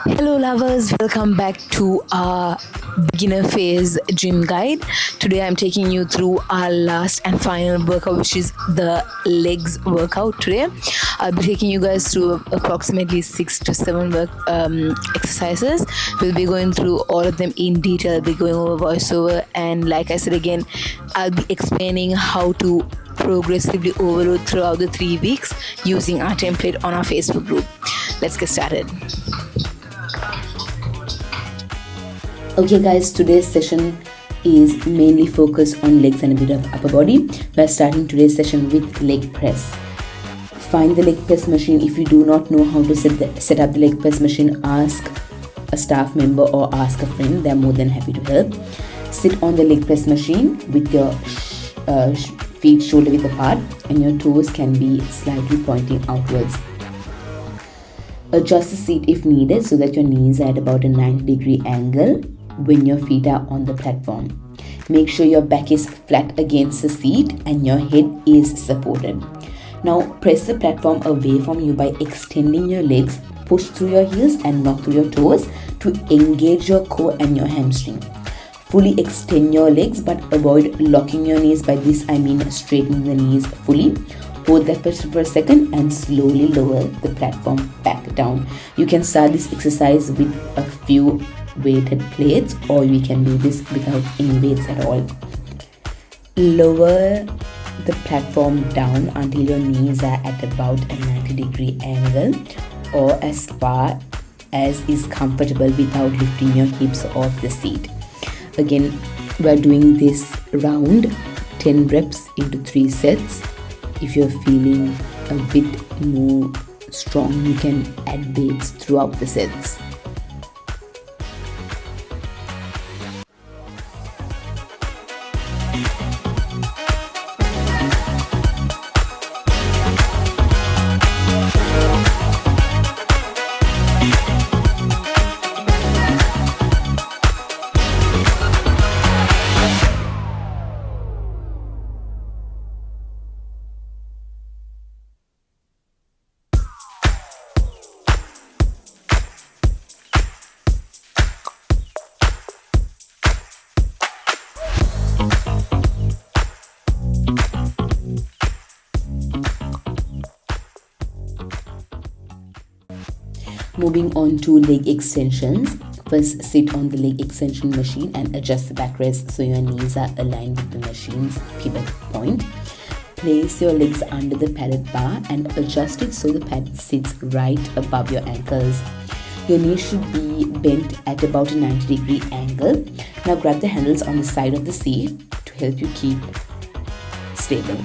Hello lovers, welcome back to our beginner phase gym guide. Today I'm taking you through our last and final workout, which is the legs workout. Today I'll be taking you guys through approximately 6 to 7 exercises. We'll be going through all of them in detail. I'll be going over voiceover, and like I said again, I'll be explaining how to progressively overload throughout the 3 weeks using our template on our Facebook group. Let's get started. Okay guys, today's session is mainly focused on legs and a bit of upper body. We're starting today's session with leg press. Find the leg press machine. If you do not know how to set up the leg press machine, ask a staff member or ask a friend. They're more than happy to help. Sit on the leg press machine with your feet shoulder width apart, and your toes can be slightly pointing outwards. Adjust the seat if needed so that your knees are at about a 90-degree angle when your feet are on the platform. Make sure your back is flat against the seat and your head is supported. Now press the platform away from you by extending your legs. Push through your heels and knock through your toes to engage your core and your hamstring. Fully extend your legs but avoid locking your knees. By this I mean straighten the knees fully. Hold that position for a second and slowly lower the platform back down. You can start this exercise with a few weighted plates, or you can do this without any weights at all. Lower the platform down until your knees are at about a 90-degree angle, or as far as is comfortable without lifting your hips off the seat. Again, we're doing this round 10 reps into 3 sets. If you're feeling a bit more strong, you can add weights throughout the sets. Moving on to leg extensions. First, sit on the leg extension machine and adjust the backrest so your knees are aligned with the machine's pivot point. Place your legs under the padded bar and adjust it so the pad sits right above your ankles. Your knees should be bent at about a 90-degree angle. Now grab the handles on the side of the seat to help you keep stable.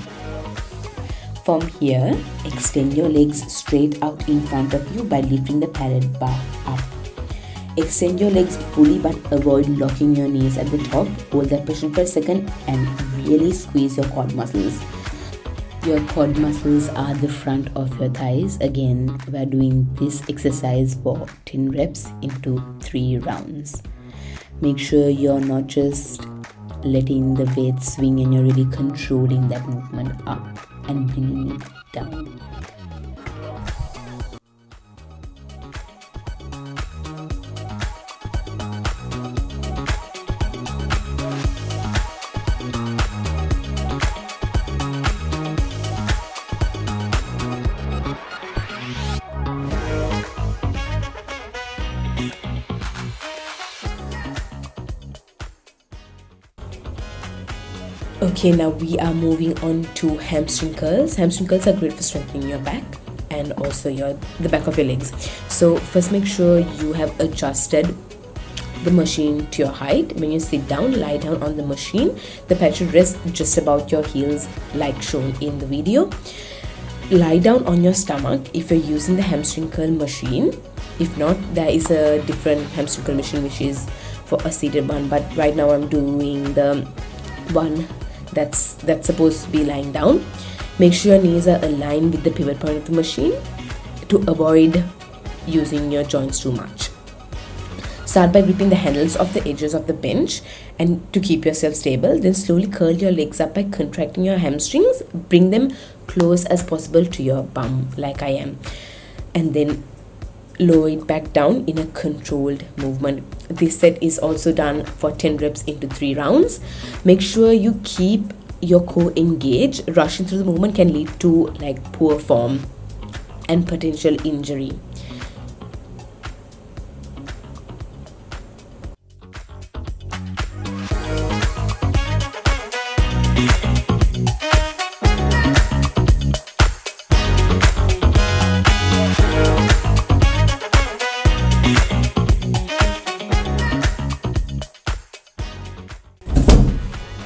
From here, extend your legs straight out in front of you by lifting the padded bar up. Extend your legs fully but avoid locking your knees at the top. Hold that position for a second and really squeeze your quad muscles. Your quad muscles are the front of your thighs. Again, we are doing this exercise for 10 reps into 3 rounds. Make sure you're not just letting the weight swing and you're really controlling that movement up and bringing it down. Okay, now we are moving on to hamstring curls. Hamstring curls are great for strengthening your back and also the back of your legs. So first, make sure you have adjusted the machine to your height. When you sit down, lie down on the machine. The pad should rest just about your heels like shown in the video. Lie down on your stomach if you're using the hamstring curl machine. If not, there is a different hamstring curl machine which is for a seated one, but right now I'm doing the one that's supposed to be lying down. Make sure your knees are aligned with the pivot point of the machine to avoid using your joints too much. Start by gripping the handles of the edges of the bench and to keep yourself stable. Then slowly curl your legs up by contracting your hamstrings. Bring them close as possible to your bum like I am. And then lower it back down in a controlled movement. This set is also done for 10 reps into 3 rounds. Make sure you keep your core engaged. Rushing through the movement can lead to like poor form and potential injury.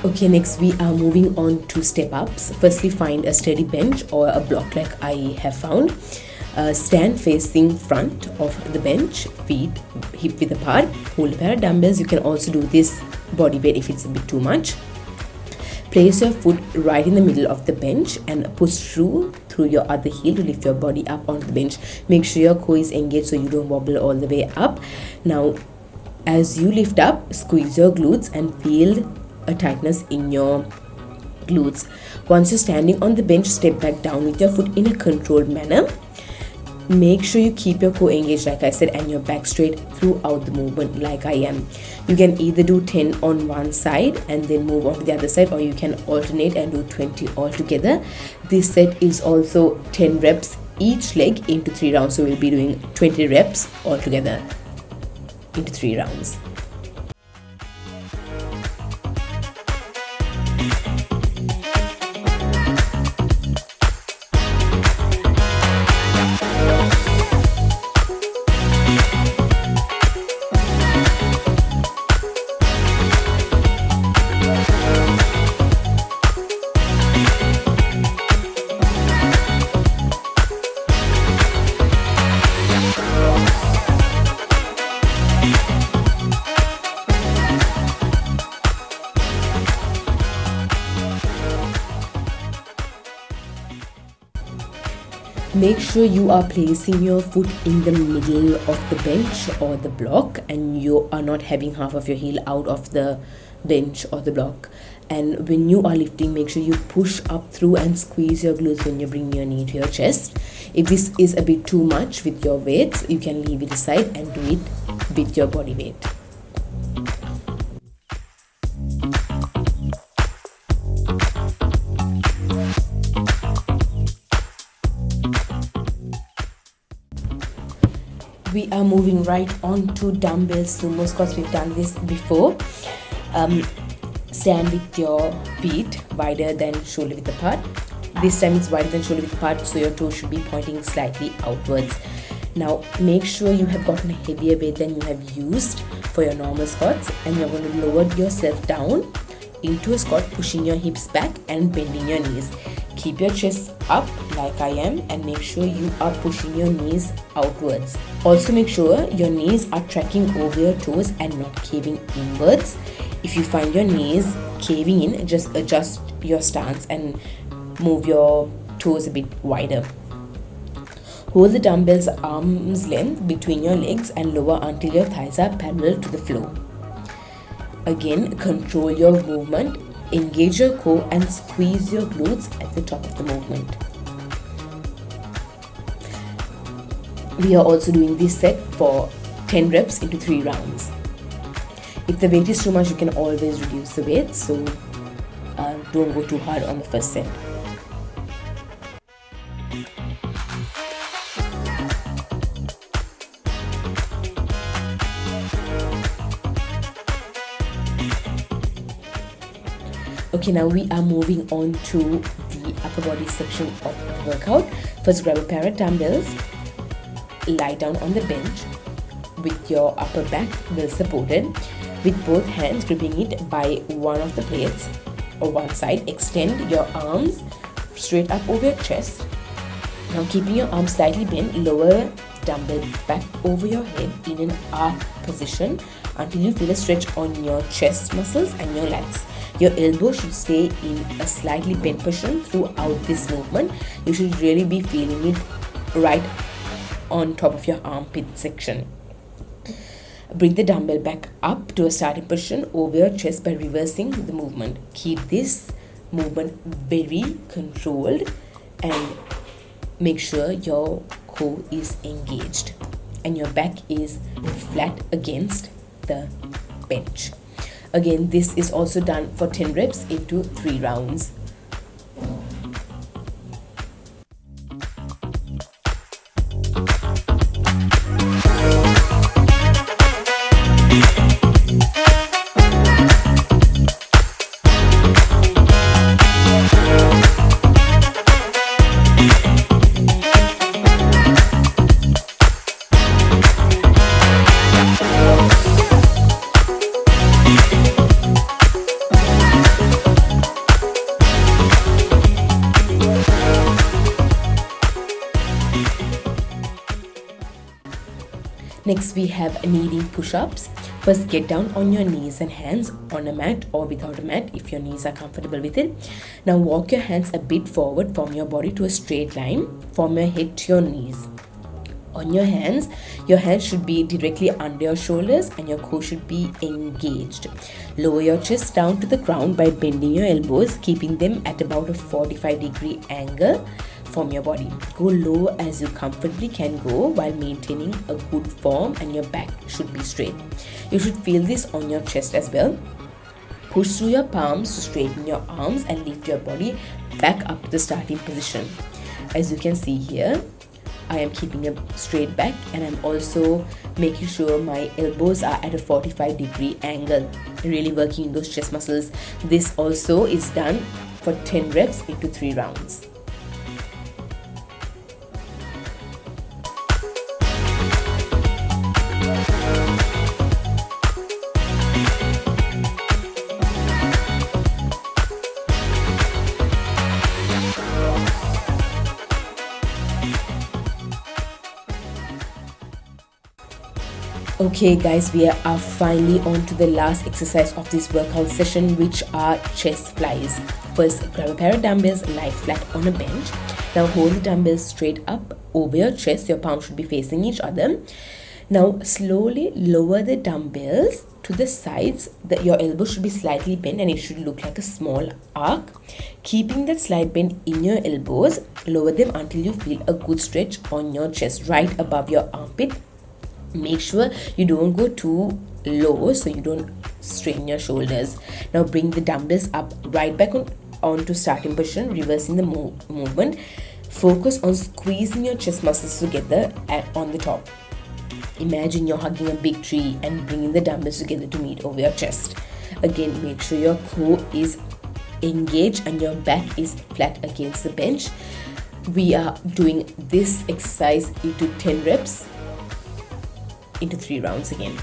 Okay, next we are moving on to step ups. Firstly, find a steady bench or a block like I have found. Stand facing front of the bench, feet hip width apart. Hold a pair of dumbbells. You can also do this body weight if it's a bit too much. Place your foot right in the middle of the bench and push through your other heel to lift your body up onto the bench. Make sure your core is engaged so you don't wobble all the way up. Now, as you lift up, squeeze your glutes and feel a tightness in your glutes. Once you're standing on the bench, step back down with your foot in a controlled manner. Make sure you keep your core engaged like I said and your back straight throughout the movement like I am. You can either do 10 on one side and then move on to the other side, or you can alternate and do 20 altogether. This set is also 10 reps each leg into 3 rounds, so we'll be doing 20 reps altogether into 3 rounds. Make sure you are placing your foot in the middle of the bench or the block, and you are not having half of your heel out of the bench or the block. And when you are lifting, make sure you push up through and squeeze your glutes when you bring your knee to your chest. If this is a bit too much with your weights, you can leave it aside and do it with your body weight. We are moving right on to dumbbell sumo squats. We've done this before. Stand with your feet wider than shoulder width apart. This time it's wider than shoulder width apart, so your toes should be pointing slightly outwards. Now make sure you have gotten a heavier weight than you have used for your normal squats, and you're going to lower yourself down into a squat, pushing your hips back and bending your knees. Keep your chest up like I am, and make sure you are pushing your knees outwards. Also make sure your knees are tracking over your toes and not caving inwards. If you find your knees caving in, just adjust your stance and move your toes a bit wider. Hold the dumbbells arm's length between your legs and lower until your thighs are parallel to the floor. Again, control your movement. Engage your core and squeeze your glutes at the top of the movement. We are also doing this set for 10 reps into 3 rounds. If the weight is too much, you can always reduce the weight, so don't go too hard on the first set. Okay, now we are moving on to the upper body section of the workout. First, grab a pair of dumbbells, lie down on the bench with your upper back well supported, with both hands gripping it by one of the plates or one side. Extend your arms straight up over your chest. Now, keeping your arms slightly bent, lower dumbbell back over your head in an arc position until you feel a stretch on your chest muscles and your lats. Your elbow should stay in a slightly bent position throughout this movement. You should really be feeling it right on top of your armpit section. Bring the dumbbell back up to a starting position over your chest by reversing the movement. Keep this movement very controlled and make sure your core is engaged. and your back is flat against the bench. Again, this is also done for 10 reps into 3 rounds. Next, we have kneading push-ups. First, get down on your knees and hands on a mat or without a mat if your knees are comfortable with it. Now walk your hands a bit forward from your body to a straight line from your head to your knees. On your hands should be directly under your shoulders and your core should be engaged. Lower your chest down to the ground by bending your elbows, keeping them at about a 45-degree angle from your body. Go low as you comfortably can go while maintaining a good form, and your back should be straight. You should feel this on your chest as well. Push through your palms to straighten your arms and lift your body back up to the starting position. As you can see here, I am keeping a straight back and I'm also making sure my elbows are at a 45-degree angle, really working those chest muscles. This also is done for 10 reps into 3 rounds. Okay guys, we are finally on to the last exercise of this workout session, which are chest flies. First, grab a pair of dumbbells, lie flat on a bench. Now hold the dumbbells straight up over your chest. Your palms should be facing each other. Now slowly lower the dumbbells to the sides. Your elbow should be slightly bent and it should look like a small arc. Keeping that slight bend in your elbows, lower them until you feel a good stretch on your chest right above your armpit. Make sure you don't go too low so you don't strain your shoulders. Now bring the dumbbells up right back onto starting position, reversing the movement. Focus on squeezing your chest muscles together on the top. Imagine you're hugging a big tree and bringing the dumbbells together to meet over your chest. Again, make sure your core is engaged and your back is flat against the bench. We are doing this exercise into 10 reps into 3 rounds again.